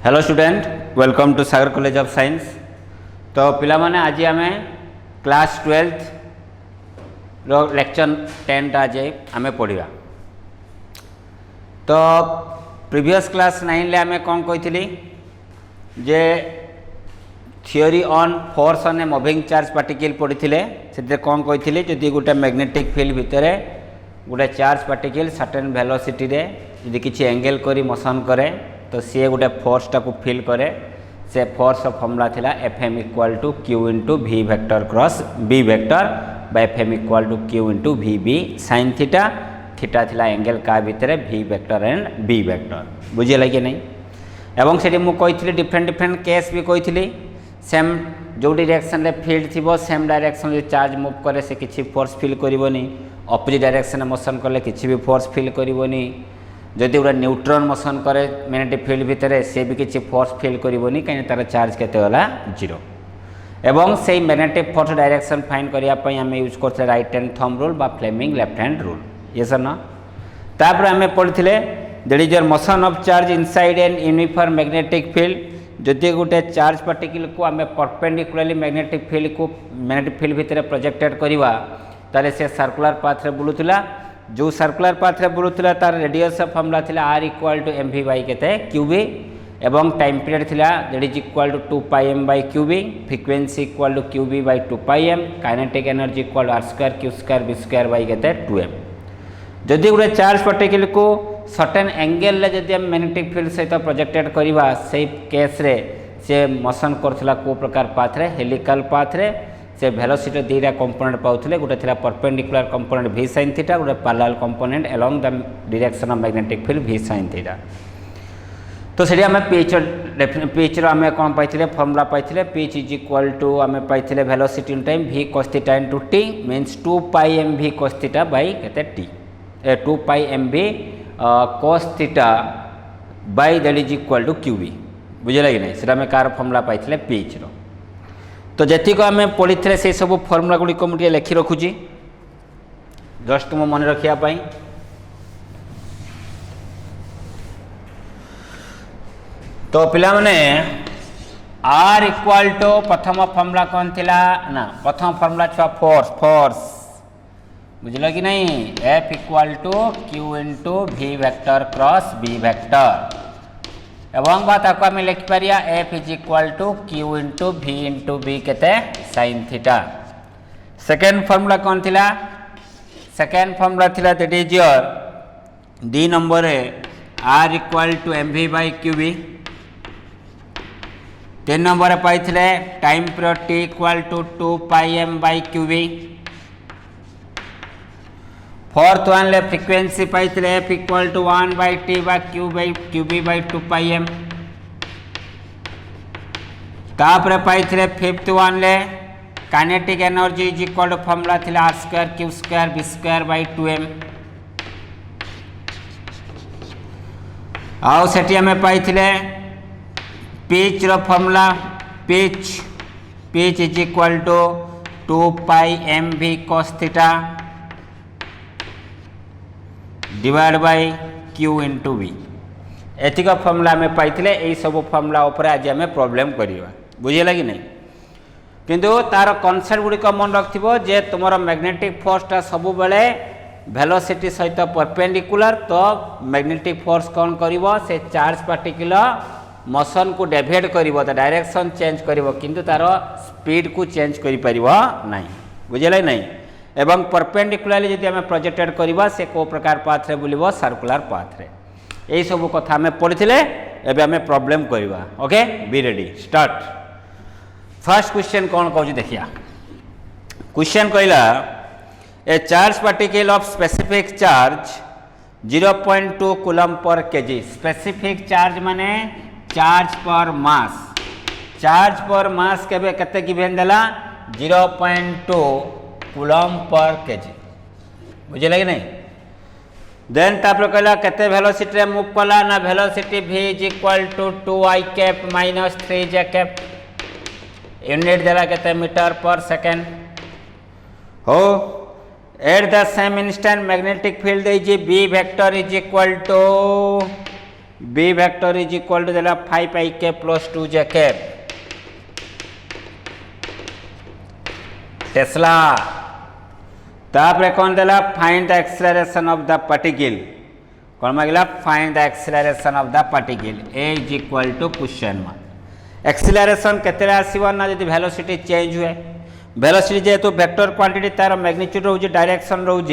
Hello student, welcome to Sagar college of science. तो पिला माने आज आम क्लास 12 रो लेक्चर 10 आज आम पढ़ा। तो प्रीवियस क्लास 9 ले आम कौन कही जे theory on force on a moving charge particle पढ़ी से कौन कही जदि गोटे मैग्नेटिक फील्ड भितर गोटे चार्ज पार्टिकल सर्टेन वेलोसिटी रे यदि किसी एंगल करी मोशन करे तो सी गोटे फोर्स टाक फील करे। से फोर्स फॉर्मूला थिला Fm equal to Q into V vector cross B vector by Fm equal to Q into VB sine theta. Theta थिला एंगल का भितर V vector and B vector. बुझेगा कि नहीं? एवं से मुझे डिफरेंट डिफरेंट केस भी कही सेम जो डायरेक्शन रे फील्ड थी सेम डायरेक्शन चार्ज मूव करे से किसी फोर्स फील करनी। अपोजिट डायरेक्शन मोशन कले किसी भी फोर्स फील करनी। जदि गोटे न्यूट्रॉन मोशन करे मैग्नेटिक फील्ड भितर से भी किसी फोर्स फील करनी कहीं तार चार्ज केते होला 0। एवं से मैग्नेटिक फोर्स डायरेक्शन फाइंड करने आम यूज करते राइट हैंड थंब रूल बा फ्लेमिंग लेफ्ट हैंड रूल। ये सर ना तापर आम पढ़ी that is your motion of charge inside N uniform magnetic field. जदि गोटे चार्ज पार्टिकल को आम परपेंडिकुलरली मैग्नेटिक फील्ड भितर प्रोजेक्टेड करवा तारे से सर्कुलर पाथ रे बुलुतला। जो सर्कुलर पाथ रे बुलुतला तार रेडियस फॉर्मूला थिला r equal to mv by केते qb एवं टाइम पीरियड थिला that is equal to 2 pi m by qb। Frequency equal to qb by 2 pi m। Kinetic energy equal r square q square b square by केते 2m। जदि गोटे charge particle को certain angle ले जदि हम magnetic field सहित projected करवा से केस रे से मोशन करथला को प्रकार पाथ रे हेलिकल पाथ रे से वेलोसिटी दीटा कंपोनेंट पाउथले। गोटे थिला perpendicular component v sin theta, गोटे parallel component along the direction of magnetic field v sin theta. तो सेठी आम पीच आम कौन पाइथिले फॉर्मूला पाइथिले पीच इज इक्वल टू आम पाइथिले velocity in time v cos theta into t means 2 pi m v cos theta by केते t 2 pi m v cos theta by that is equal to qb। बुझेला कि नहीं? सेटा आम car formula पाइथिले peach रो। तो जी को आम पढ़ी थे से सब फर्मुला गुड़िक मुझे लिखि रखुची जस्ट तुम मन रखापी। तो पिला माने r इक्वल टू प्रथम फर्मुला कौन थिला ना प्रथम फर्मुला छुआ फोर्स बुझल कि नहीं? F equal to Q into V vector cross B vector एवं बात आपको आम लिखिपर F is equal to Q into V केते साइन थीटा। सेकेंड फॉर्मूला कौन थिला? सेकेंड फॉर्मूला थिला that is your D number R equal to mv by qb। 3 number पाई time period t equal to 2 pi m by qb। Fourth one ले frequency पाई F equal to 1 by t by qb by 2 pi m। तापर पाई fifth one ले kinetic energy is equal to formula थिला r square q square b square by 2m। आउ सेठी हमें पाई पिच रो formula pitch is equal to 2 pi m v cos theta divide by Q into V। एतिक फॉर्मूला आम पाई यही सब फॉर्मूला उपर आज आम प्रॉब्लम करवा। बुझेगा कि नहीं? किंतु तार कॉन्सेप्ट गुड़िक मन रखिथो जे तुम मैग्नेटिक फोर्सटा सब बेले वेलोसिटी सहित परपेंडिकुलर। तो मैग्नेटिक फोर्स कौन करिवो से चार्ज पार्टिकल मोशन को डेविएट करिवो तो डायरेक्शन चेंज करिवो किंतु तार स्पीड को चेंज करि परिवो नहीं। बुझेगा नहीं? एवं परपेंडिकुलरली जदि आम प्रोजेक्टेड करवा से को प्रकार पाथ रे बुलिबो सर्कुलर पाथ रे। यही सब कथा आम पढ़ी एबे आम प्रॉब्लम करवा। Okay be ready start. First question कौन कहूँ देखिया। क्वेश्चन कहला ए charge particle of specific charge 0.2 coulomb per KG. Specific charge माने चार्ज पर मास केबे केते गिवन देला 0.2 कूलम पर केजी। बुझेगा कि नहीं? देन तापर कहला केते वेलोसिटी रे मूव कला ना velocity v is equal to 2i cap minus 3j cap. Unit देला केते मीटर पर सेकेंड। हो at the same instant magnetic field is b vector is equal to B vector is equal to देला 5 k plus 2 j cap tesla तापर कौन देला find the acceleration of the particle कौन मांगला find the acceleration of the particle A is equal to question mark acceleration केते आसीबो ना जदि वेलोसिटी चेंज हुए वेलोसिटी जेहेतु वेक्टर क्वांटिटी तार मैग्नीट्यूड रोज डायरेक्शन रोज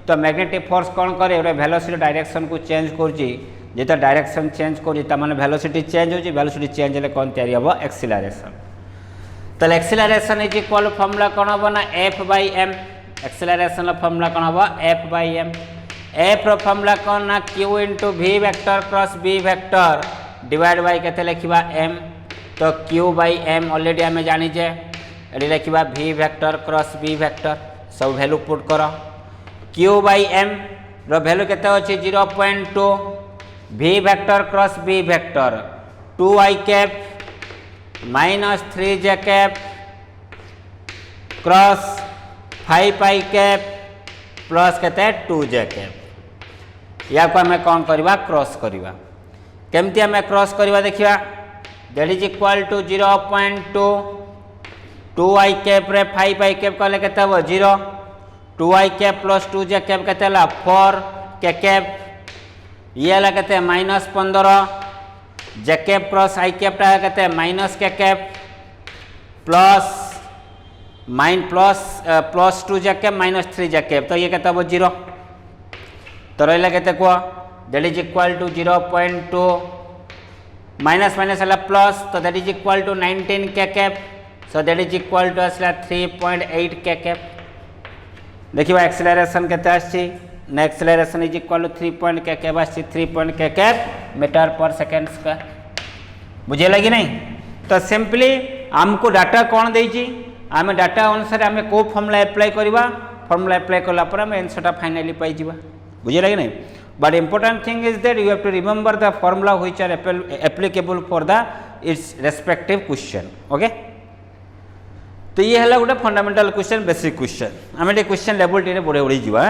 तो मैग्नेटिक फोर्स कौन करे वेलोसिटी डायरेक्शन को चेंज करजी जेतो डायरेक्शन चेंज करजी त माने वेलोसिटी चेंज होजी वेलोसिटी चेंज हेले कौन तैयारी हबो एक्सेलरेशन तो एक्सेलरेशन इज इक्वल फॉर्मूला कौन हम ना F by M acceleration formula कौन हम F by M F formula कौन ना Q into B vector cross B vector divide by के लिखा एम तो क्यू बाई एम ऑलरेडी आम जानीचे ये लिखा B vector cross B vector सब वैल्यू पुट कर क्यू बाई एम रैल्यू के 0.2 B vector cross B vector 2i cap minus 3j cap cross 5i cap plus K 2j cap या को आम कौन करवा क्रॉस करवा केमती आम क्रॉस करवा देखिया that is equal to 0.2 2i cap रे 5i कैप कले केते हो 0 2i cap plus 2j cap केते ला 4 के कैप ये ला केते -15 j cap cross i cap टा केते minus K cap plus plus 2j cap minus 3j cap तो ये केते हो 0 तो रहिला केते को that is equal to 0.2 minus minus है प्लस तो that is equal to 19 K cap so that is equal to आसला 3.8 के कैप देखिए एक्सेलरेशन केते आछि ना acceleration is equal to 3 point K cap आछि 3 पॉइंट के कैप मीटर पर second square बुझे लगी नहीं तो सिंपली हमको डाटा कौन देछि आम डाटा अनुसार आम को फॉर्मूला अप्लाई करवा फॉर्मूला अप्लाई कला पर आम आंसर फाइनली पाई जिबा बुझे लगी नहीं but important thing is that you have to remember the formula which are applicable for the its respective question okay तो ये हला गोटे फंडामेंटल क्वेश्चन बेसिक क्वेश्चन आम क्वेश्चन लेवल टी बढ़े बढ़ी जावा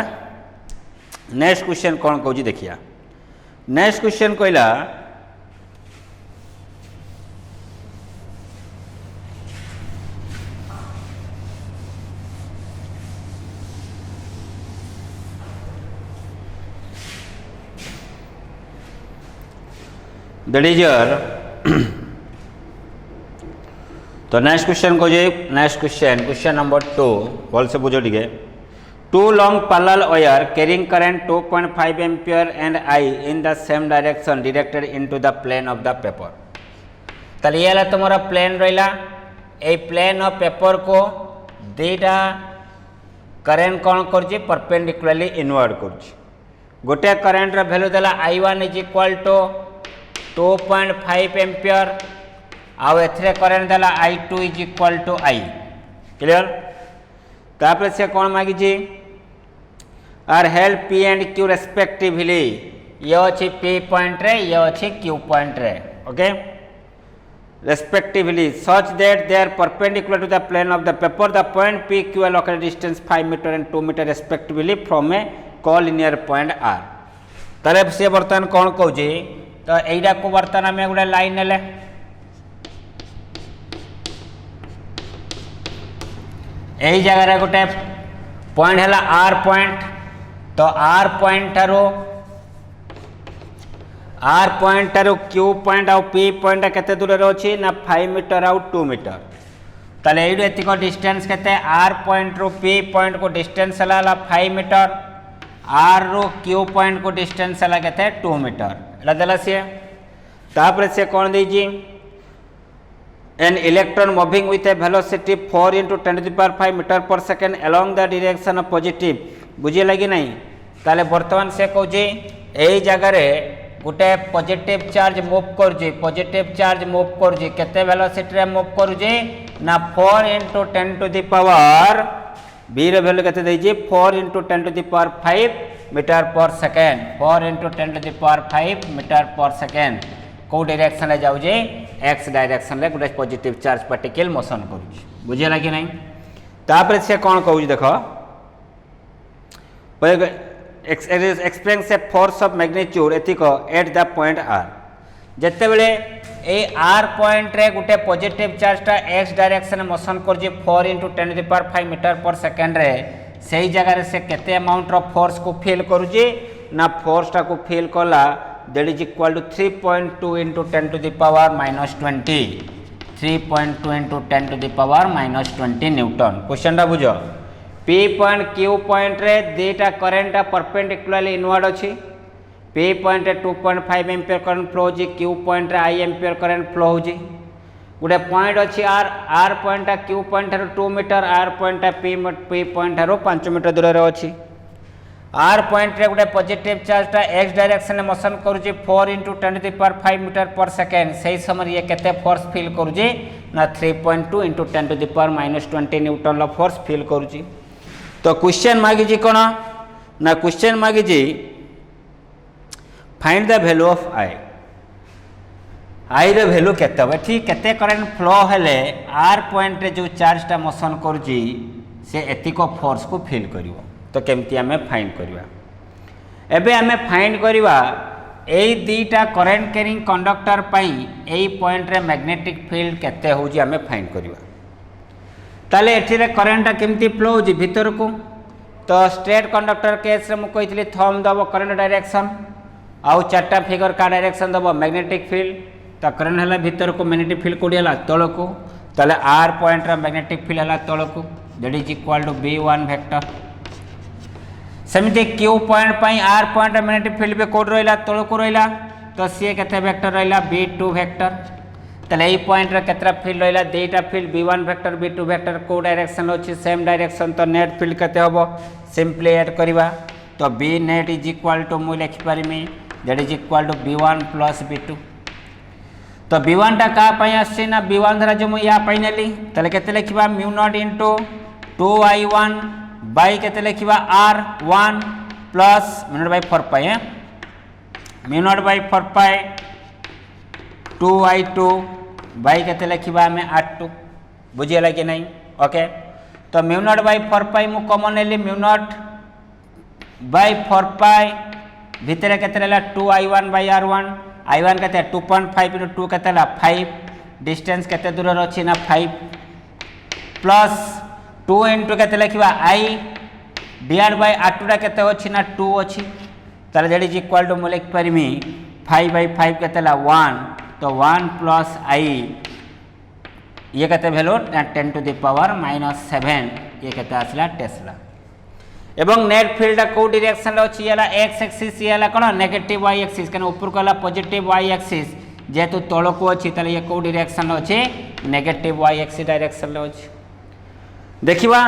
नेक्स्ट क्वेश्चन कौन कहूँ देखिया नेक्स्ट क्वेश्चन कहला दैट इज योर तो नेक्स्ट क्वेश्चन को जे नेक्स्ट क्वेश्चन नंबर 2 भल से बुझो टिके 2 long parallel wire carrying current 2.5 ampere and I in the same direction directed into the plane of the paper ताले ये तुम्हारा प्लेन रहिला ए प्लेन ऑफ पेपर को दुईटा करेन्ट कौन कर परपेंडिकुलरली इनवर्ड कर गोटे करेन्ट वैल्यू देला I1 is equal to 2.5 ampere आउ एथरे करेंट देला I2 is equal to I clear तापर से कौन मागी जी आर हेल्प P एंड Q रेस्पेक्टिवली ये अच्छी P पॉइंट रे ये अच्छी Q पॉइंट रे okay respectively such that they are perpendicular to the plane of the paper the point P Q are located distance 5 meter and 2 meter respectively from a collinear point R तले से बर्तन कौन कहू जी तो एटा को बर्तन आम गोटे लाइन नेले यही जगह गोटे पॉइंट है आर पॉइंट तो आर पॉइंट ठारू क्यू पॉइंट आउ पी पॉइंट केते दूर अच्छी ना 5 मीटर आउ 2 मीटर ताले एडु एतिक डिस्टेंस केते आर पॉइंट रो पी पॉइंट को डिस्टेंस हला 5 मीटर आर रो क्यू पॉइंट को डिस्टेंस हला केते 2 मीटर एला देला से तापर से कौन देजी an electron moving with a velocity 4 into 10 to the power 5 meter per second along the direction of positive बुझे लगी नहीं ताले वर्तमान से कहू जी एई जगह रे गोटे पॉजिटिव चार्ज मूव करूँ पॉजिटिव चार्ज मूव करूँ केते वेलोसिटी रे मूव करूँ ना 4 into 10 to the power B रे वैल्यू केते देजी 4 into 10 to the power 5 metre per second 4 into 10 to the power 5 metre per second कौ डायरेक्शन जाऊे एक्स डायरेक्शन गोटे पॉजिटिव चार्ज पार्टिकल मोशन करुँ बुझे कि नहीं तापर से कौन कहूँ देख एक्सप्लेन से फोर्स ऑफ मैग्नीट्यूड एतिक एट द पॉइंट आर जितेबले ए आर पॉइंट रे गोटे पॉजिटिव चार्जटा एक्स डायरेक्शन मोशन कर 4 × 10⁵ मीटर पर सेकेंड रे से जगह से केते अमाउंट रो फोर्स को फील करूची ना फोर्स टा को फील कला that is equal to 3.2 × 10⁻⁻20 3.2 × 10⁻⁻20 newton. Question टा बुझो P पॉइंट Q पॉइंट रे देटा करंट परपेंडिकुलरली इनवर्ड अछि। P पॉइंट रे 2.5 एम्पियर करंट फ्लो होची, Q पॉइंट रे I एम्पियर करंट फ्लो होची। गोटे पॉइंट अच्छी R point Q point 2 metre, R point P point 5 metre दूर रे अच्छी। आर पॉइंट रे गोटे पॉजिटिव चार्जटा एक्स डायरेक्शन में मोशन करुची 4 × 10⁵ मीटर पर सेकेंड से समय ये केते फोर्स फील करुची ना 3.2 × 10⁻⁻20 न्यूटन फोर्स फील करुची। तो क्वेश्चन मागिजी कौन ना क्वेश्चन मागिजी find the value of I रो वैल्यू केते हो ठीक केते करंट फ्लो हेले आर पॉइंट रे जो चार्जटा मोशन करुची से एतिको फोर्स को फील करिवो। तो केमती आमे फाइंड करिवा एबे आमे फाइंड करिवा एई दीटा करंट कैरिंग कंडक्टर पई एई पॉइंट रे मैग्नेटिक फील्ड केते होजी आमे फाइंड करिवा। ताले एठिरे करंटटा केमती फ्लो होजी भीतर को। तो स्ट्रेट कंडक्टर केस रे मु कहितली थंब दबो करंट डायरेक्शन आउ चारटा फिगर का डायरेक्शन दबो मैग्नेटिक फील्ड। तो करंट हला भीतर को मैग्नेटिक फील्ड कोडी हला तळ को ताले आर पॉइंट रे मैग्नेटिक फील्ड हला तळ को that is equal to B1 vector. सेमती Q पॉइंट पई आर पॉइंट रे मैग्नेटिक फील्ड पे कोड रहला तळ को रहला तो सी केते वेक्टर रहला B2 वेक्टर। ताले ए पॉइंट रे केतरा फील्ड रहला देटा field B1 vector B2 vector को डायरेक्शन अछि सेम डायरेक्शन। तो नेट फील्ड केते हबो सिंपली ऐड करबा तो B net is equal to मु लिखि परिमी that is equal to B1 + B2। तो B1 टा का पई आछि ना B1 धरा जो मु या पई नेली ताले केते लिखिबा μ0 * 2I1 बाई केते लिखिबा R1 प्लस μ0/4 पाई है μ0/4 पाई 2I2 बाई केते लिखिबा हमें R2 बुझियला कि नहीं ओके। तो μ0/4 पाई मु कॉमन लेली μ0/4 पाई भितर केते रहला 2I1/R1 I1 केते 2.5 * 2 केते ला 5 डिस्टेंस केते दूर अछि ना 5 प्लस 2 * केते लिखिबा I डिवाइड बाय R2 टा केते अछि ना 2 अछि। ताले दैट इज इक्वल टू मु लिख परिमी 5/5 केते ला 1 तो 1 प्लस I ये केते वैल्यू 10⁻⁻7 ये केते आसला टेस्ला। एवं नेट फील्ड को डायरेक्शन रे अछि याला x एक्सिस याला कोन नेगेटिव y एक्सिस कने ऊपर कला पॉजिटिव y एक्सिस जेतु तळ को अछि तले ये को डायरेक्शन रे अछि नेगेटिव y एक्सिस डायरेक्शन रे अछि। देखिबा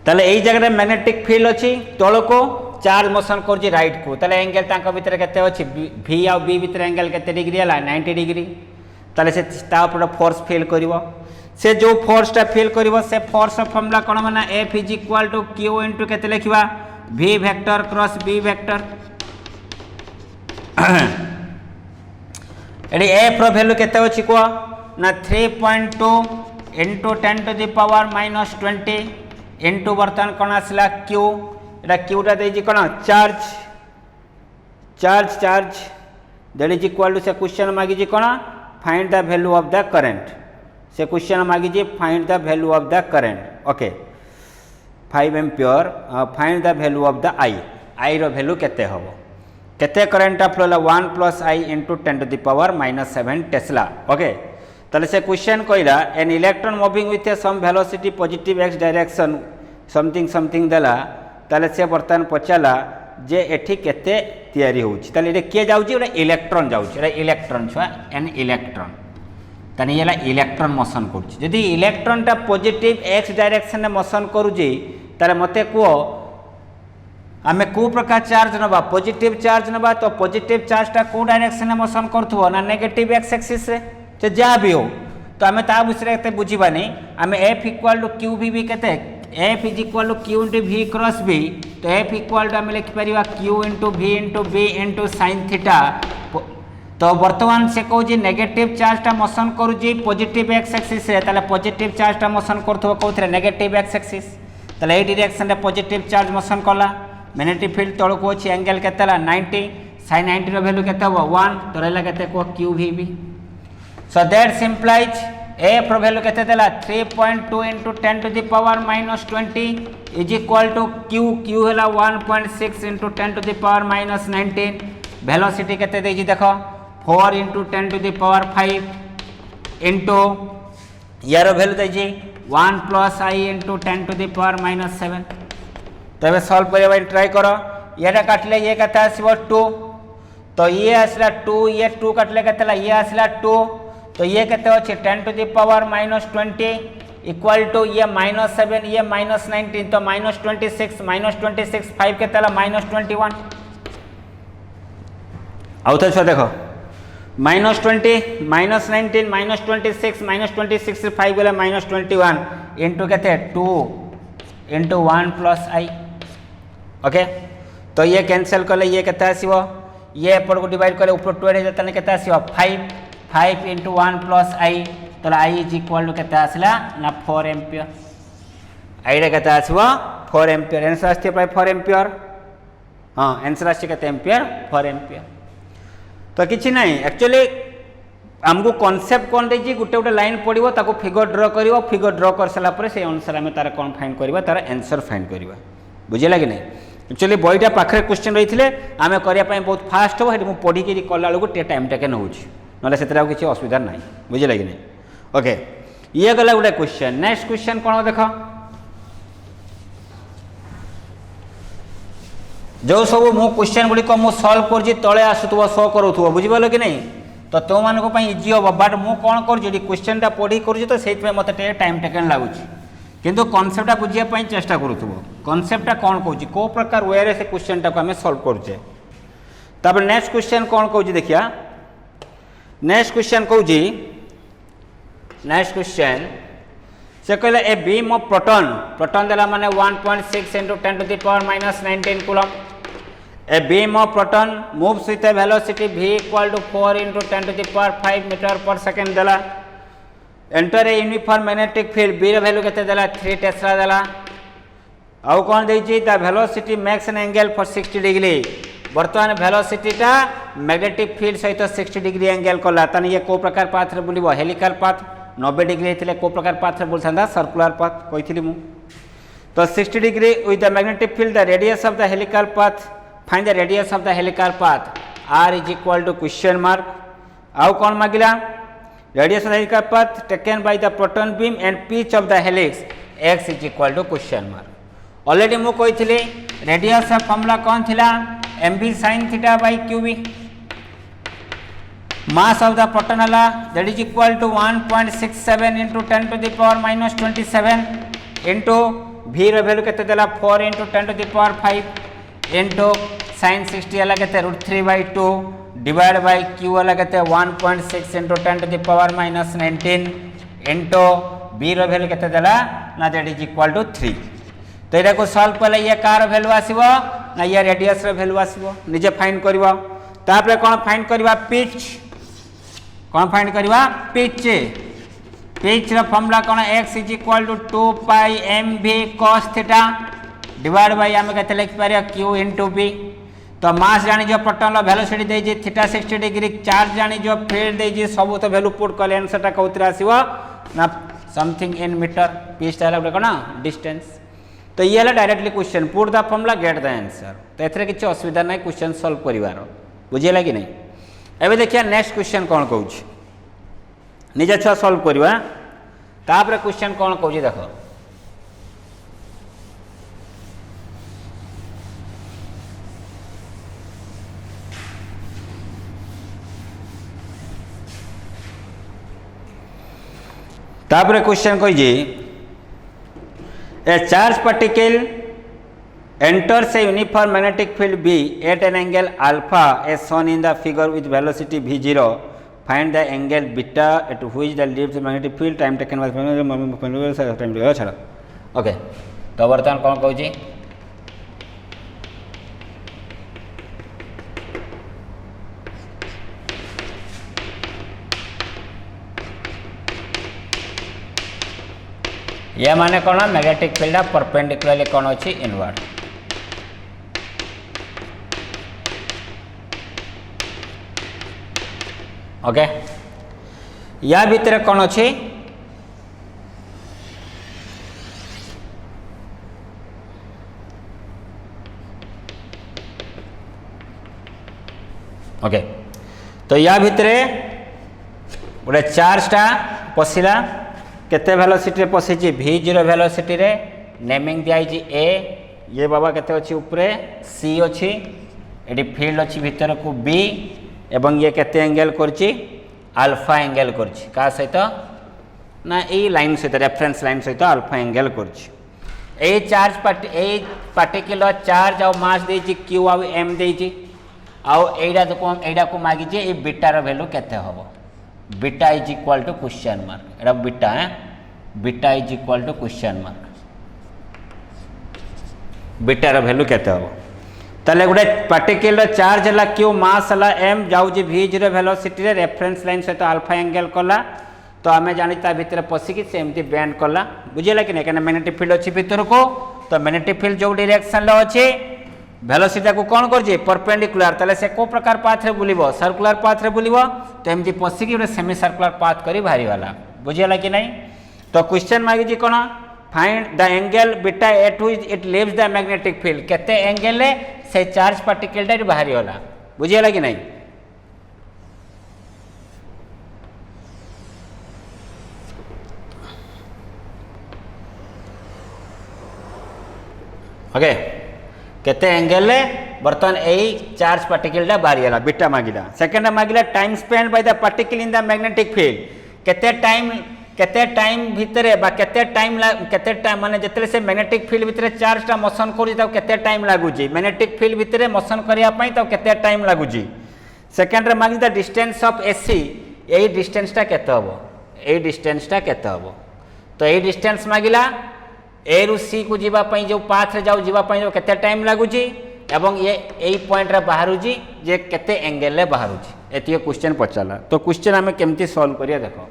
तले एई जगह रे मैग्नेटिक फील्ड अछि तळ को चार्ज मोशन करछि राइट को तले एंगल तांका भीतर केते अछि v आ b भीतर एंगल केते डिग्री हला 90 डिग्री। तले से ता ऊपर फोर्स फील करिवो से जो फोर्स टा फील करिवो से फोर्स फॉर्मूला कोन माने F is equal to Q into केते लिखिबा v vector cross b vector. एडी F रो वैल्यू केते अछि को ना 3.2 * 10⁻⁻20 इनटू बर्तन कोन आसला Q एटा Q टा देजी कोन charge charge charge that is equal to से क्वेश्चन मागी जी कोन find the value of the current से क्वेश्चन मागी जी find the value of the current okay 5 ampere find the value of the I रो वैल्यू केते हबो केते करंट फ्लो ला 1 + I * 10⁻⁻7 टेस्ला ओके। ताले से क्वेश्चन कहला an electron moving with some velocity positive x direction something something देला ताले से बर्तन पचाला जे एठी केते तयारी होउची ताले एटे के जाउची एटा इलेक्ट्रॉन जाउची एटा इलेक्ट्रॉन छुआ एन इलेक्ट्रॉन ताने येला इलेक्ट्रॉन मोशन करूची यदि इलेक्ट्रॉन टा पॉजिटिव x डायरेक्शन में मोशन करूची ताले मते को आमे को प्रकार चार्ज नबा पॉजिटिव चार्ज नबा तो पॉजिटिव चार्ज टा को डायरेक्शन में मोशन करथबो ना नेगेटिव x एक्सिस रे जे जा भी हो तो आमे ता विषय एते बुझिबानी आमे F इक्वल टू QV केते F is equal to Q * V cross B तो F इक्वल टू आमे लिखि परिबा Q * V * B * sin theta. तो वर्तमान से कहू जी नेगेटिव चार्ज टा मोशन करूजी पॉजिटिव x एक्सिस रे ताले पॉजिटिव चार्ज टा मोशन करथबो कोथरे नेगेटिव x एक्सिस ताले ए डायरेक्शन रे पॉजिटिव चार्ज मोशन कला मैग्नेटिक फील्ड तळ को अछि एंगल केतेला 90 sin 90 रो वैल्यू केते हो 1 तो रहला केते को Q V B so that implies f रो वैल्यू केते देला 3.2 into 10 to the power minus 20 is equal to q हैला 1.6 into 10 to the power minus 19 velocity केते देजी देखो 4 into 10 to the power 5 into यार value देजी 1 plus I into 10 to the power minus 7 तबे solve करबा try करो येटा काटले ये केते आसीबो 2 तो ये आसला 2 ये 2 काटले केतेला ये आसला 2 तो ये कहते हो 10 to the power minus 20 equal to ये -7 ये -19 तो -26 -26 5 के तला -21 आउ तो देखो -20 -19 -26 -26 5 गला -21 इनटू कहते 2 into 1 plus I ओके तो ये कैंसिल कर ले ये कहते आसीबो ये एपट को डिवाइड करे ऊपर 2 जाता ने कहते आसीबो 5 into 1 plus I तो I is equal to केते आसला ना 4 एम्पियर I रे केते आसीबो 4 एम्पियर आंसर आस्ते प्राय 4 एम्पियर हां आंसर आस्ते केते एम्पियर 4 एम्पियर तो किछि नाही एक्चुअली हमको कांसेप्ट कोन देजी गुटे गुटे लाइन पडिबो ताको फिगर ड्रा करिवो फिगर ड्रा कर सला परे से अनुसार हम तार कोन फाइंड करबा तार आंसर फाइंड करबा बुझिला कि नहीं एक्चुअली बॉयटा पाखरे क्वेश्चन रहिथिले आमे करिया पय बहुत फास्ट हो हेडी मु पढी के कला लगु टाइम टेकन होउची नले सेतरा किछि असुविधा नाही बुझिला कि नहीं ओके ये गला गुटे क्वेश्चन नेक्स्ट क्वेश्चन कोन देखो जो सब मो क्वेश्चन गुडी को मु सॉल्व करजी तळे आसुतबो शो करूथबो बुझिबालो कि नहीं तो तो मान को इजी हम बट मु कौन कर क्वेश्चन टा पढ़ी कर तो से मत टाइम टेकन लगुच किंतु कनसेप्टा बुझापी चेष्टा करूँ कनसेप्टा कौन कौन कौ प्रकार वे से क्वेश्चन टाक आम सल्व करुचे तापर नेक्स्ट क्वेश्चन कौन कौन देखिया नेक्स्ट क्वेश्चन कौन नेक्स्ट क्वेश्चन से कहले ए बीम ऑफ प्रोटॉन देला माने 1.6 into 10 to the power minus 19 coulomb A beam of proton moves with a velocity v equal to 4 into 10 to the power 5 meter per second देला enter a uniform magnetic field b ର value केते देला 3 Tesla देला आउ कोन देछि ता velocity makes an angle for 60 degree वर्तमान velocity टा magnetic field सहित 60 degree angle कला तने ये को प्रकार पाथ रे बुलिबो हेलिकल पाथ 90 डिग्री हेतिले को प्रकार पाथ रे बुलसंदा सर्कुलर पाथ कहिथिली मु तो 60 degree with the magnetic field the radius of the helical path find the radius of the helical path r is equal to question mark आउ कौन मागिला radius of the helical path taken by the proton beam and pitch of the helix x is equal to question mark already मु कहिथिले radius of formula कौन थिला mv sin theta by qv mass of the proton ala that is equal to 1.67 into 10 to the power minus 27 into v row value केते देला 4 into 10 to the power 5 into sin 60 अलग केते √3/2 divide by q अलग केते 1.6 into 10 to the power minus 19 into b row value केते देला ना that is equal to 3 तो एटा को सॉल्व करले ये कार वैल्यू आसीबो ना ये रेडियस रो वैल्यू आसीबो निजे फाइंड करबो तापरे कोन फाइंड करबा पिच कोन फाइंड करबा पिच रो फॉर्मूला कोन x is equal to 2 pi mv cos theta divide by हम केते लिख पारिया q into b तो मास जानि जो प्रोटॉन लो वेलोसिटी दे जे थीटा 60 डिग्री चार्ज जानि जो फील्ड दे जे सब तो वैल्यू पुट कर आंसर ता कौतरा आसीबो ना समथिंग इन मीटर पिच ताला कोन डिस्टेंस तो ये है directly question put the formula get the answer तो एथरे किछ असुविधा नै क्वेश्चन सॉल्व करिवार बुझिला कि नै एबे देखिया नेक्स्ट क्वेश्चन कोन कहूछ निजे छ सॉल्व करबा तापर क्वेश्चन कोन कहूछ देखो तापर क्वेश्चन कहि a charged particle enters a uniform magnetic field B at an angle alpha as shown in the figure with velocity v0 find the angle beta at which the leaves the magnetic field time taken by time chalo okay तो वर्तमान कोन कहूची ये माने कौन magnetic field perpendicularly कौन अच्छी inward okay या भितर कौन अच्छे ओके तो या भितर गोटे चार्जटा पशिला केते वेलोसिटी रे पशिची v0 वेलोसिटी रे नेमिंग दिखाई ए ये बाबा केते अच्छी ऊपरे c अच्छी एटी फील्ड अच्छी भितर को b एवं ये केते एंगल करची अल्फा एंगल करची का सहित ना ए लाइन सहित रेफरेंस लाइन सहित अल्फा एंगल करची ए चार्ज पार्टिकुलर चार्ज आ मास देची q आ m देची आउ एडा को मागिचे ए बीटार वैल्यू केते हबो beta is equal to question mark एडा बीटा है beta is equal to question mark बीटार वैल्यू केते हबो ताले गोटे पार्टिकुलर चार्ज हला q मास हला m जाउची v0 वेलोसिटी रे रेफरेंस लाइन सहित अल्फा एंगल कला तो आमे जानि ता भितर पसिकी सेमती बेंड कला बुझिला कि नै कने मैग्नेटिक फील्ड अछि भितर को तो मैग्नेटिक फील्ड जो डायरेक्शन ले अछि वेलोसिटी को कौन कर परपेंडिकुलर ताले से को प्रकार पाथ रे बुलिबो सर्कुलर पाथ रे बुलिबो तो एमती पसिकी गोटे सेमी सर्कुलर पाथ करी भारी वाला बुझिला कि नहीं तो क्वेश्चन मागिजी कोन find the angle beta at which it leaves the magnetic field केते एंगल ले से चार्ज पार्टिकल टा बाहरी वाला बुझिला कि नहीं ओके केते एंगल ले बर्तन एई चार्ज पार्टिकल टा बाहरी वाला बीटा मागिला सेकंड मागिला time spend by the particle in the magnetic field केते टाइम भितरे बा केते टाइम माने जतले से मैग्नेटिक फील्ड भितरे चार्ज टा मोशन करू त केते टाइम लागुची मैग्नेटिक फील्ड भितरे मोशन करिया पई त केते टाइम लागुची सेकंड रे मागिला the distance of AC AE distance टा केते हबो एई डिस्टेंस टा केते हबो तो एई डिस्टेंस मागिला ए रु सी को जीवा पई जो पाथ रे जाऊ जीवा पई केते टाइम लागुची एवं ये एई पॉइंट रे बाहरुची जे केते एंगल ले बाहरुची एतियो क्वेश्चन पचाला तो क्वेश्चन हमें केमती सॉल्व करिया देखो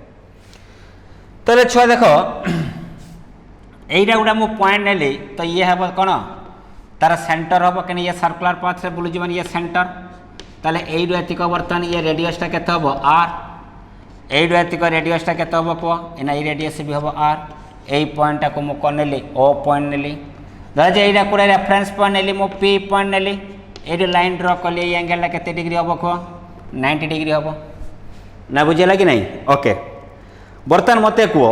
तो छुआ देखो यहीटा गोटे मु पॉइंट नेली तो ये हम कौन तार सेंटर हम कहीं ये सर्कुलर पाथ से बुलूजी ये सेंटर ताले एडु एतिक बर्तमान ये रेडियसटा केते हम आर एडु एतिक रेडियसटा केते हम कह एना ये रेडियस भी हम आर यही पॉइंटा को मुझे नेली ओ पॉइंट नेली धर यहाँ कोड़े रेफरेंस पॉइंट नेली मु पी पॉइंट नेली ये लाइन ड्र कली ये एंगल केते डिग्री हम कह 90 डिग्री हम ना बुझेगा कि नहीं ओके बर्तमान मत कह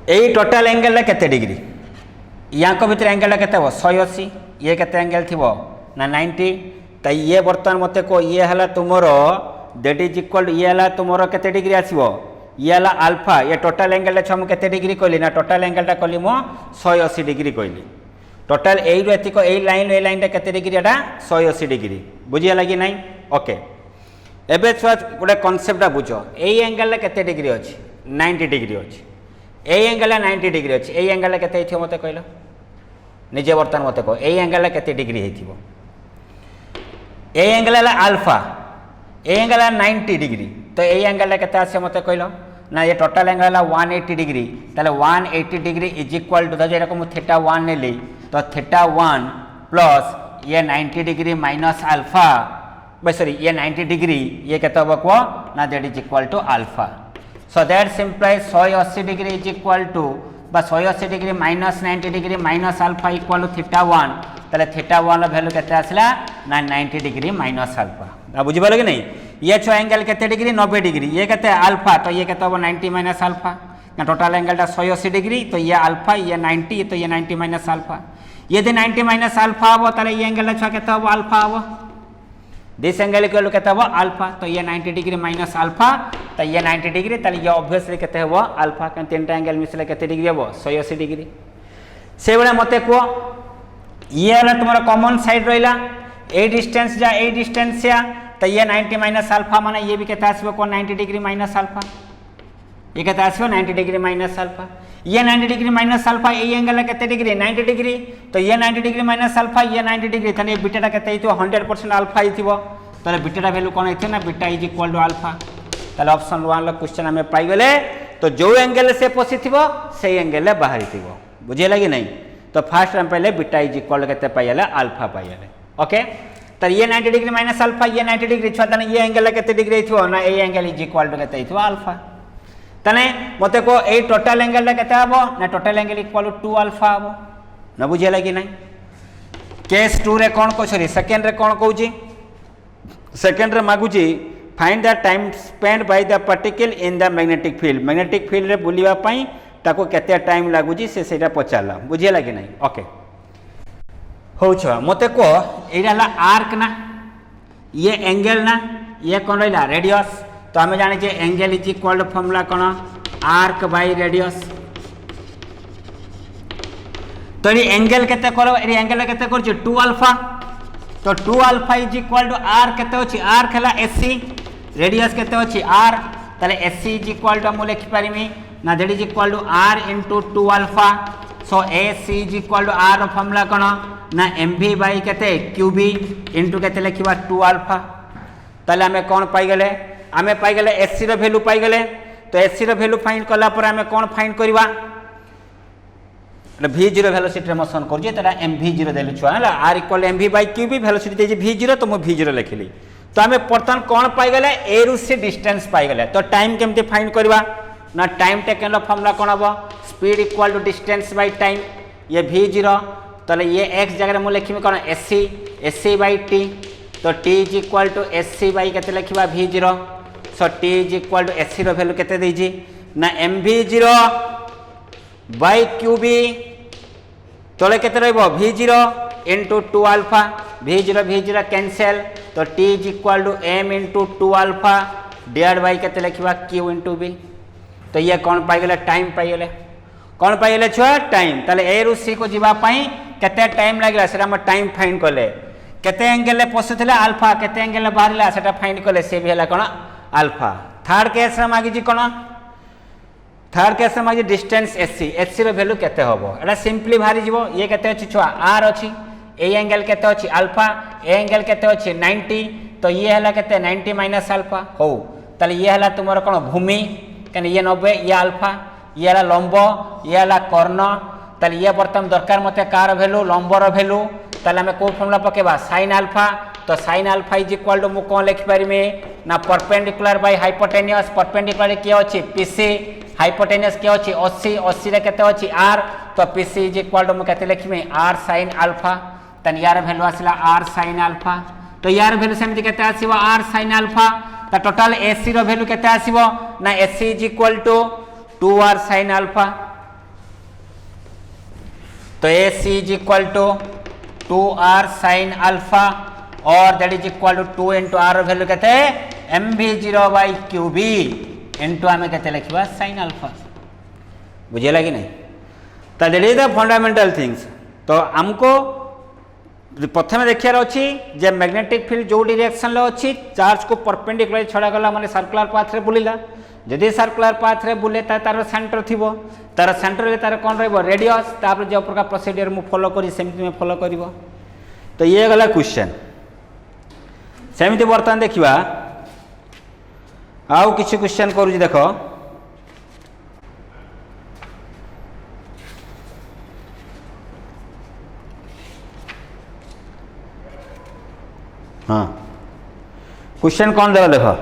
यही टोटाल एंगल केते डिग्री या भितर एंगल केते 180 ये केते एंगल थी ना 90 तो ये बर्तमान मत कह ये है तुमर दैट इज इक्वल ये है तुमर केते डिग्री आसो ये है अल्फा ये टोटाल एंगल छुआ केते डिग्री कहली ना टोटाल एंगलटा कहली मो 180 डिग्री कहली टोटाल एतिक ए लाइन केते डिग्री एटा 180 डिग्री बुझीगला कि नहीं ओके एबे छुआ गोटे कनसेप्टा बुझ ए एंगल केते डिग्री अच्छी 90 डिग्री अच्छी ए एंगल 90 डिग्री अच्छी ए एंगल केते हिथिबो मते कहलो निजे बर्तमान मते कह ए एंगल केते डिग्री हिथिबो ए एंगल है अल्फा ए एंगल है 90 डिग्री तो ए एंगल केते आसे मते कहलो ना ये टोटाल एंगल है 180 डिग्री ताले 180 डिग्री इज इक्वल टू जो को थीटा 1 नेली तो थीटा 1 प्लस ये 90 डिग्री माइनस अल्फा सॉरी ये 90 डिग्री ये केते हबो को ना that is equal to alpha so that simplifies 180 degree is equal to 180 degree minus 90 degree minus alpha equal to theta 1 ताले थीटा 1 वैल्यू केते आसला ना 90 डिग्री माइनस अल्फा ना बुझि पालो कि नहीं ये छो एंगल केते डिग्री 90 डिग्री ये केते अल्फा तो ये केते हबो 90 माइनस अल्फा ना टोटल एंगलटा 180 डिग्री तो ये अल्फा ये 90 तो ये 90 माइनस अल्फा यदि 90 माइनस अल्फा हबो ताले ये एंगल छो केते हबो अल्फा हबो दिस एंगल इक्वल केते हबो अल्फा तो ये 90 डिग्री माइनस अल्फा तो ये 90 डिग्री ताले ये ऑब्वियसली केते हबो अल्फा कारण तीनटा एंगल मिसले केते डिग्री हबो 180 डिग्री से बेला मते को ये हला तुम्हारा कॉमन साइड रहिला ए डिस्टेंस जा ए डिस्टेंस या तो ये 90 माइनस अल्फा माने ये भी केते आसबो को 90 डिग्री माइनस अल्फा ये केते आसबो 90 डिग्री माइनस अल्फा ये 90 डिग्री माइनस अल्फा ए एंगल केते डिग्री 90 डिग्री तो ये 90 डिग्री माइनस अल्फा ये 90 डिग्री तने बीटा केते हितो 100% अल्फा हिथिबो तले बीटा वैल्यू कोन हिथे ना beta is equal to alpha तले ऑप्शन 1 लो क्वेश्चन हमें पाई गेले तो जो एंगल से पसिथिबो से एंगल ले बाहर हिथिबो बुझिला कि नहीं तो फर्स्ट हम पहले बीटा इज इक्वल केते पाइले अल्फा पाइले ओके तो ये 90 डिग्री माइनस अल्फा ये 90 डिग्री छुआ ताने ये एंगल केते डिग्री हिथो ना a angle is equal to केते हिथो अल्फा ताने मते को ए टोटल एंगल ला केते हबो ना total angle equal to 2 alpha हबो न बुझेला कि नहीं केस 2 रे कोन को सॉरी सेकंड रे कोन कहूची सेकंड रे मागुची find the time spend by the particle in the magnetic field रे बुलिबा पई ताको केते टाइम लागुची से सेटा पचाला बुझेला कि नहीं ओके हो छुआ मते को एला आर्क ना ये एंगल ना ये कौन रहा रेडियस तो आम जाने angle is equal to formula कौन आर्क बाय रेडियस तो ये एंगल केते करो ये एंगल केते कर 2 अल्फा तो 2 alpha is equal to R केते अछि आर खेला एससी रेडियस केते अछि आर ताले एससी इज इक्वल टू हम लिखि परिमी ना that is equal to R into 2 alpha so SC is equal to R formula कौन ना एमवी बाई केते क्यूबी इनटू केते लिखिबा 2 अल्फा ताले हमें कौन पाई गले हमें पाई गले एससी रो वैल्यू पाई गले तो एससी रो वैल्यू फाइंड करला पर हमें कौन फाइंड करबा v0 वेलोसिटी मोशन कर जेतरा mv0 देलु छुआ हला r equal mv by Q B velocity देजी v0 तो मो v0 लिखली तो हमें बर्तमान कौन पाई गले a रु से डिस्टेंस पाई गले तो टाइम केमते फाइंड करबा ना टाइम टेकन रो फॉर्मूला कोन हबो speed equal to distance by time ये v0 तले ये x जगह मु लिखिमे कोन sc बाय t तो t is equal to sc by केते लिखिबा v0 so t is equal to sc रो वैल्यू केते देजी ना mv0 बाय क्यूबी तले केते रहबो v0 इनटू 2 अल्फा v0 कैंसिल तो t is equal to m into 2 अल्फा डिवाइड बाय केते लिखिबा q इनटू b तो ये कौन पाई गले टाइम पाई गले कौन पाई गले छुआ टाइम ताले ए रु सी को जीवा पई केते टाइम लागला सेटा हम टाइम फाइंड करले केते एंगल ले पसुथिले अल्फा केते एंगल ले बाहरला सेटा फाइंड करले से भी हला कोन अल्फा थर्ड केस रे मागी जी कोन थर्ड केस में मागी डिस्टेंस एससी रो वैल्यू केते होबो एटा सिंपली भारी जीवो ये केते अछि छुआ आर अछि ए एंगल केते अछि अल्फा ए एंगल केते अछि 90 तो ये हला केते 90 माइनस अल्फा हो ताले ये हला तुमर कोन भूमि कने ये 90 ये अल्फा ये हला लंब ये हला कर्ण ताले ये बर्तमान दरकार मते कार वैल्यू लंब रो वैल्यू ताले हमें को फॉर्मूला पकेबा sin अल्फा तो sin alpha is equal to मु कोन लिखि परिमे ना परपेंडिकुलर बाय हाइपोटेन्यूस परपेंडिकुलर के अछि पीसी हाइपोटेन्यूस के अछि 80 रे केते अछि r तो pc इज इक्वल टू मु केते लिखिमे r sin अल्फा तन यार वैल्यू आसला r sin अल्फा तो यार वैल्यू सेमति केते आसीबो r sin अल्फा तो टोटल ac रो वैल्यू केते आसीबो ना ac is equal to 2r sin alpha तो ac is equal to 2r sin alpha और that is equal to 2 into r value केते mv0 by qb into हमें केते लिखबा sin अल्फा बुझेला कि नहीं तो that is the fundamental things तो हमको प्रथम देखियार अछि जे मैग्नेटिक फील्ड जो डायरेक्शन ले अछि चार्ज को परपेंडिकुलर छडा गला माने सर्कुलर पाथ रे बुलिला जदि सर्कुलर पाथ रे बुले तार सेंटर थिबो तार सेंटर रे तार कोन रहबो रेडियस तापर जो प्रकार प्रोसीजर मु फॉलो करी सेमति में फॉलो करिवो तो ये गला क्वेश्चन सेमति बर्तन देखिबा आउ किछि क्वेश्चन करू देखो हाँ क्वेश्चन कौन देगा देखो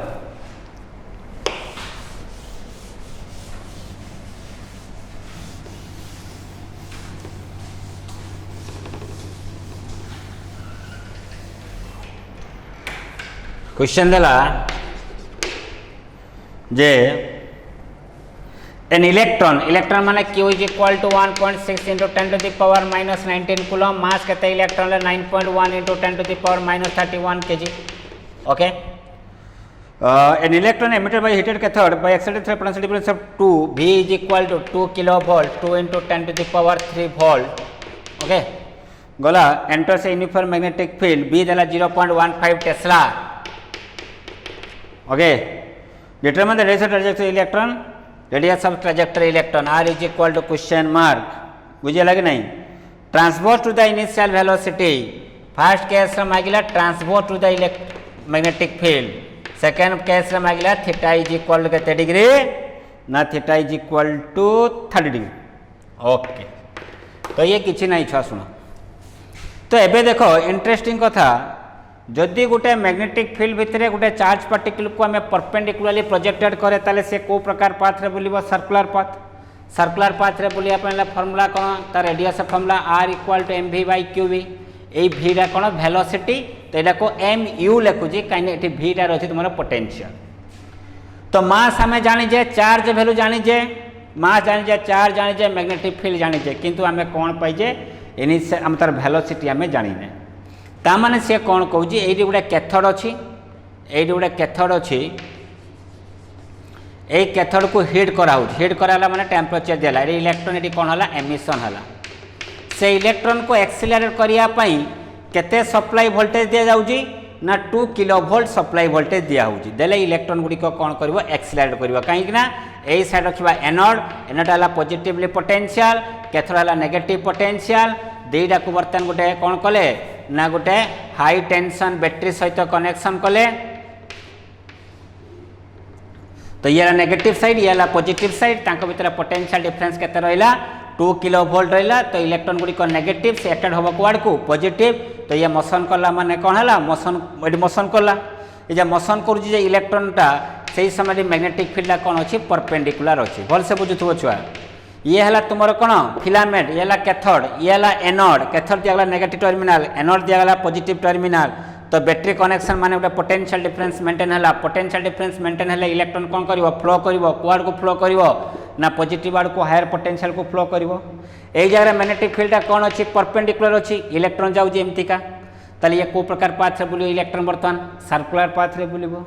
क्वेश्चन देला जे एन इलेक्ट्रॉन माने q is equal to 1.6 into 10 to the power minus 19 coulomb mass केते इलेक्ट्रॉन ले 9.1 into 10 to the power minus 31 kg okay an electron emitted by heated cathode by excited through potential difference of 2 v is equal to 2 kilovolt 2 into 10 to the power 3 volt okay गला enters a uniform magnetic field b देला 0.15 Tesla okay determine the radius of trajectory electron radius of trajectory electron r is equal to question mark बुझे लगे नहीं transport to the initial velocity first case रे मागिला transport to the magnetic field second case रे मागिला theta is equal to केते degree ना theta is equal to 30 degree okay तो ये किछि नहीं छ सुनो तो एबे देखो इंटरेस्टिंग कथा जदि गोटे मैग्नेटिक फील्ड भितर गोटे चार्ज पार्टिकल को आम परपेंडिकुलरली प्रोजेक्टेड करे ताले से को प्रकार पाथ रे बुलिबो सर्कुलर पाथ। सर्कुलर पाथ रे बुलिया पयला फार्मूला कोन तार radius formula r equal to mv by qv। ए भीटा कोन वेलोसिटी तो एटा को mu लिखुजी काइने एठी भीटा रहछि तुमरो पोटेंशियल। तो मास आम जानी जे चार्ज वैल्यू जानी जे मास जानी जे चार्ज जानी जे मैग्नेटिक फील्ड जानी जे किंतु आम कौन पाइजे इनिशियल आम तार वेलोसिटी आम जानिने। ता माने से कौन कहूँ ये गोटे कैथोड अच्छी ये गोटे कैथोड अच्छी ये कैथोड को हिट कराऊ हिट कराला माने टेम्परेचर दिला इलेक्ट्रॉन ये कौन है एमिशन है से इलेक्ट्रॉन को एक्सिलरेट करने केते सप्लाई वोल्टेज दि जाऊँगी ना 2 किलोवोल्ट सप्लाई वोल्टेज दिया होउची देले इलेक्ट्रॉन गुडी को कोन करबो एक्सिलरेट करबो काहे कि ना एई साइड रखिबा एनोड एनोड हला पॉजिटिवली पोटेंशियल कैथोड हला नेगेटिव पोटेंशियल देइडा को बर्तन गोटे कोन कले ना गोटे हाई टेंशन बैटरी सहित कनेक्शन कले तो ये नेगेटिव साइड ये पॉजिटिव साइड तांको भीतर पोटेंशियल डिफरेंस केते रहिला 2 किलोवोल्ट रहिला तो इलेक्ट्रॉन गुडी को नेगेटिव से अटैच होबो क्वाड को पॉजिटिव तो ये मोशन कला माने कोन हला मोशन एडी मोशन कला ए जे मोशन करू जे इलेक्ट्रॉनटा सेही समय मैग्नेटिक फील्ड कोन अछि परपेंडिकुलर अछि भल से बुझुथबो छुआ ये हला तुमरो कोन फिलामेंट ये हला कैथोड ये हला एनोड कैथोड दियागला नेगेटिव टर्मिनल एनोड दियागला पॉजिटिव टर्मिनल तो बैटरी कनेक्शन माने गोटे पोटेंशियल डिफरेंस मेंटेन हला पोटेंशियल डिफरेंस मेंटेन हले इलेक्ट्रॉन कोन करिवो फ्लो करिवो क्वाड को फ्लो करिवो ना पॉजिटिव आड़ को हायर पोटेंशियल को फ्लो करिवो एई जगह मैग्नेटिक फील्ड कौन अच्छी परपेंडिकुलर अच्छी इलेक्ट्रॉन जाऊँ एमती का ताले ये को प्रकार पाथ रे बुलिबो इलेक्ट्रॉन बर्तमान सर्कुलर पाथ रे बुलिबो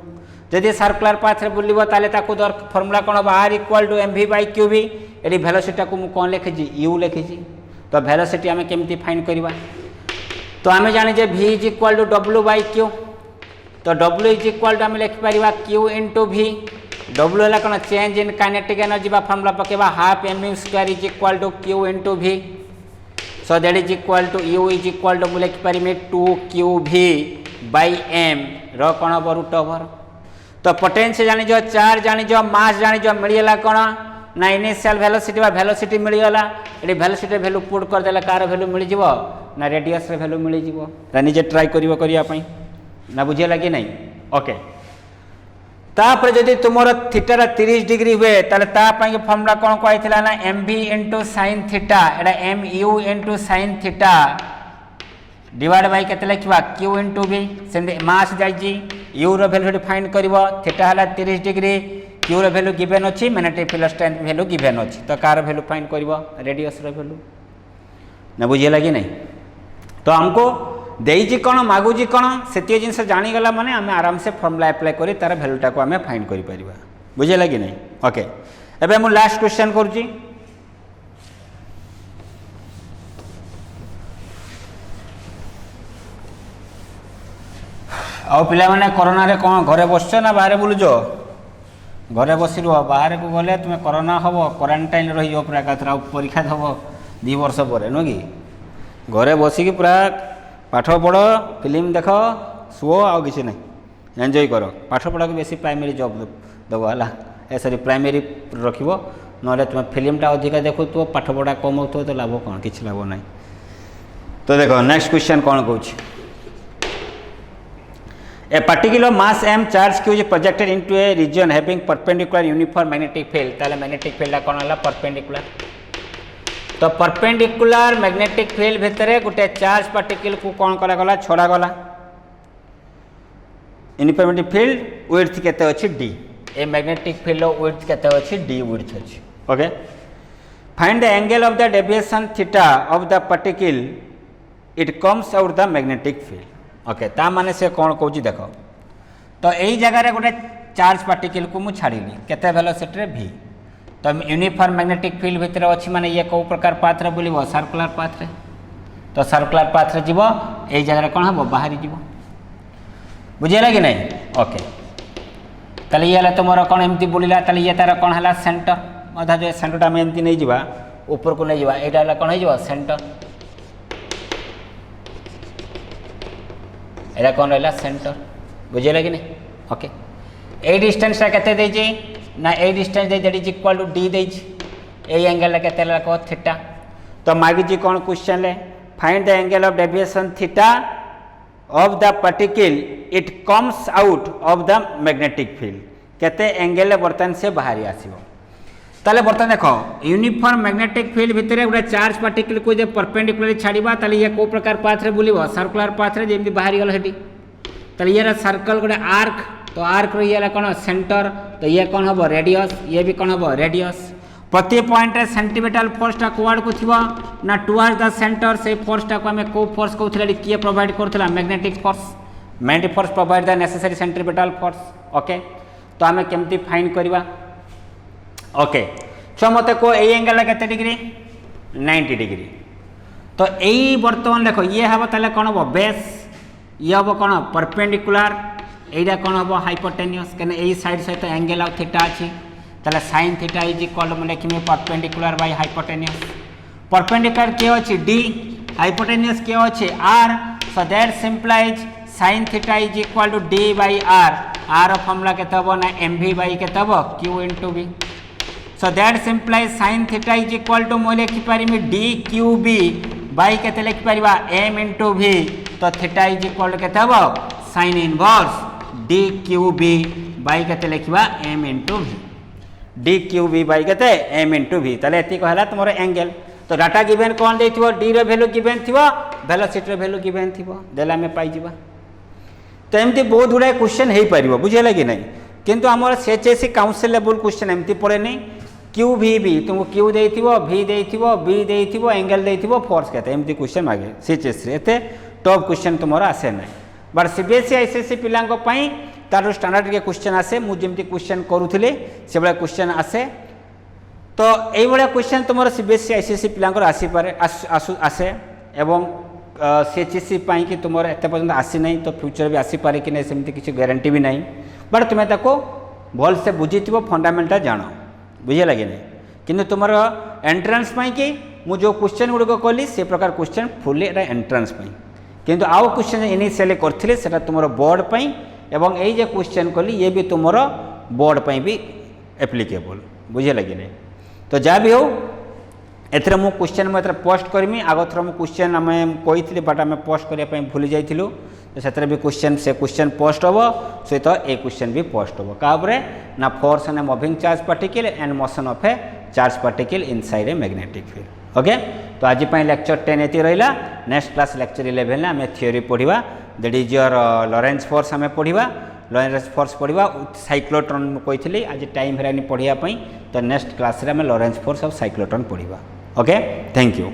जदि सर्कुलर पाथ रे बुलिबो ताले ताको दर फार्मूला कोन r equal to mv by qv एडी वेलोसिटी को मु कोन लिखिजी u लिखिजी तो वेलोसिटी हमें केमती फाइंड करबा तो आम जाने जे v is equal to w by q तो w इज इक्वल टू आम लिखि परिबा q इनटू v w है कौन change in kinetic energy formula पकेबा half mu square is equal to q into v so that is equal to u is equal to लिखि परिमे 2qv by m रो कोन रूट ओवर तो potential जानि जो चार्ज जानि जो मास जानि जो मिलियला कोन ना इनिशियल वेलोसिटी बा वेलोसिटी मिलियला एडी वेलोसिटी वैल्यू पुट कर देला कार वैल्यू मिल जिवो ना रेडियस रे वैल्यू मिल जिवो ता निजे ट्राई करिवो करिया पई ना बुझे लगी नहीं ओके तापर जदि तुमर थीटा 30 डिग्री हुए ताले ता पई फार्मूला कोन कहैथिला ना mv * sin थीटा एडा mu * sin theta divide by केते लिखबा q * v सेंड मास जाईजी u रो वैल्यू फाइंड करबो थीटा हला 30 डिग्री q रो वैल्यू गिवन अछि magnetic field strength value given अछि तो कार वैल्यू फाइंड करबो रेडियस रो वैल्यू ना बुझे लगी नहीं तो हमको देजी कौन मागुजी कौन से जिन जानीगला माने आम आराम से फर्मूला अप्लाई करी तार भैल्यूटा को आम फाइंड कर पारिबा बुझे लगी नहीं ओके एबे मु लास्ट क्वेश्चन करूची आ पिला माने कोरोना रे कौन घरे बसछ ना बाहर बुलुजो घरे बसी रुह बाहर को गले तुम्हें कोरोना हम क्वारंटाइन रही पूरा एकाथरा परीक्षा दब 2 वर्ष पर नुह कि घरे बसिकी पूरा पाठ पढ़ फिल्म देख शुओ आउ कि नहीं एंजॉय कर पाठ पढ़ा को बेसी प्राइमरी जॉब दब है सॉरी प्राइमरी रखिबो नले तुम फिल्मटा अधिका देखु तो पाठ पढ़ा कम हो तो लाभ कौन किसी लाभ ना तो देखो नेक्स्ट क्वेश्चन कौन कहूँ A particular mass m charge q is projected into a region having perpendicular uniform magnetic field ताले magnetic field कौन है perpendicular तो परपेंडिकुलर मैग्नेटिक फील्ड भितर गोटे चार्ज पार्टिकल को कौन करा गला छड़ा गला यूनिफॉर्मिटी फील्ड विड्थ केते अछि d a magnetic field width केते अछि d विड्थ अछि okay find the angle of the deviation theta of the particle it comes out the magnetic field okay ता माने से कौन कहूँ देखो तो यही जगह गोटे चार्ज पार्टिकल को मुझे छाड़िली केते वेलोसिटी रे v तो यूनिफॉर्म मैग्नेटिक फील्ड भितर अच्छी माने ये कौ प्रकार पाथ रे बुलिबो सर्कुलर पाथ रे तो सर्कुलर पाथ रे जीवो एई जगह कौन हम बाहरी जीवो बुझेला कि नहीं ओके ताले ये तुम कौन एमती बुलिला ताले ये तार कौन है सेंटर अधा जो सेंटरटा आम एमती नहीं जावा ऊपर को नहीं जावा एटा कौन हो सेंटर एटा कौन रहा सेंटर बुझेला कि नहीं ओके ए डिस्टेंसटा केते देजी ना ए डिस्टेंस दे that is equal to d देजी ए एंगल केते लको थीटा तो मागिजी कौन क्वेश्चन ले find the angle of deviation theta of the particle it comes out of the magnetic field केते एंगल बर्तन से बाहरी आसीबो ताले बर्तन देखो यूनिफॉर्म मैग्नेटिक फील्ड भितर गोटे चार्ज पार्टिकल को जे परपेंडिकुलर छाड़ीबा ताले ये को प्रकार पाथ रे बुलिबो सर्कुलर पाथ रे जेमि बाहरी गल हेटी ताले ये सर्कल गोटे आर्क तो आर्क रो ये कौन सेंटर तो ये कौन हम रेडियस ये भी कौन हम रेडियस प्रति पॉइंट सेंटीमीटर फोर्सटा कुआड़ को थी ना टुवर्ड्स द सेंटर से फोर्सटा को आम को फोर्स कहते किए प्रोवाइड करता magnetic force provide the necessary centripetal force okay तो आम केमती फाइंड करवा ओके छो मत को ए एंगल केते डिग्री 90 डिग्री तो यही बर्तमान देखो ये हम ताले कौन हम बेस ये हम कौन परपेंडिकुलर एटा कौन हम हाइपोटेनियस कहीं यही साइड सहित एंगल आ थीटा अच्छी ताले sine theta is equal to लिखिमी परपेंडिकुलर बाय हाइपोटेनियस परपेंडिकुलर के अच्छी डी हाइपोटेनियस के अच्छे R so that simplify sine theta is equal to D by R formula केते हबो ना एमवी बाय केते हबो Q into B so that simplify sine theta is equal to मैं लिखि पारिमी डी क्यू बी बाय केते लिखि पारिबा एम इनटू वी तो थीटा इज इक्वल टू केते हबो sine inverse D Q B by केते लिखिबा M into V D Q B by केते एम इनटू वी ताले एति कहला तुमरो एंगल तो डाटा गिवन कोन देथिबो डी रो वैल्यू गिवन थिबो वेलोसिटी रो वैल्यू गिवन थिबो देला में पाई जिबा तो एमती बहुत गुड़ाए क्वेश्चन हो पार बुझेगा कि नहीं किंतु आम सीएचएससी काउंसिल लेवल क्वेश्चन एमती पड़े नहीं क्यू भी बी तुमको क्यू दे भी दे बी दे एंगल दे फोर्स कहते एमती क्वेश्चन मागे सीएचएससी एत टॉप क्वेश्चन तुम आसे ना बट सीबीएसई आईसीएसई पिलांई तार स्टैंडर्ड के क्वेश्चन आसे मुझे क्वेश्चन करूली से भाया क्वेश्चन आसे तो ये क्वेश्चन तुम सीबीएसई आईसीएसई पिलांकर आसीपारे आसे एवं सीएचएससी कि तुम एत पर्यटन आसी ना तो फ्यूचर भी आसीपारे कि नहीं सेमती किसी गारंटी भी नहीं बट तुम्हें ताको भल से बुझी फंडामेंटल जान बुझे लगे नहीं किंतु तुम एंट्रांस कि मुझे जो क्वेश्चन गुड़िक कली से प्रकार क्वेश्चन फुली एंट्रांस किंतु आउ क्वेश्चन इनिशियली करथिले सेटा तुम बोर्ड पई एवं यही जो क्वेश्चन कली ये भी तुम बोर्ड पई भी एप्लिकेबल बुझे लगे नहीं तो जहाँ भी हो एथरे मु क्वेश्चन मुझे पोस्ट करमी आग थर मु क्वेश्चन आम कही बट आम पोस्ट करने भूली जाइलु तो से भी क्वेश्चन से क्वेश्चन पोस्ट हम सहित ए क्वेश्चन भी पोस्ट हम क्या ना force and moving charge particle and motion of A charge particle inside a magnetic field okay तो आज लेक्चर 10 ये रहा नेक्स्ट क्लास लेक्चर 11 आम थ्योरी पढ़ा that is your Lawrence force आम पढ़ा लॉरेंस फोर्स पढ़ा साइक्लोट्रॉन कही आज टाइम है पढ़ाई तो नेक्स्ट क्लास रे आम लॉरेंस फोर्स और साइक्लोट्रॉन पढ़ा ओके थैंक यू।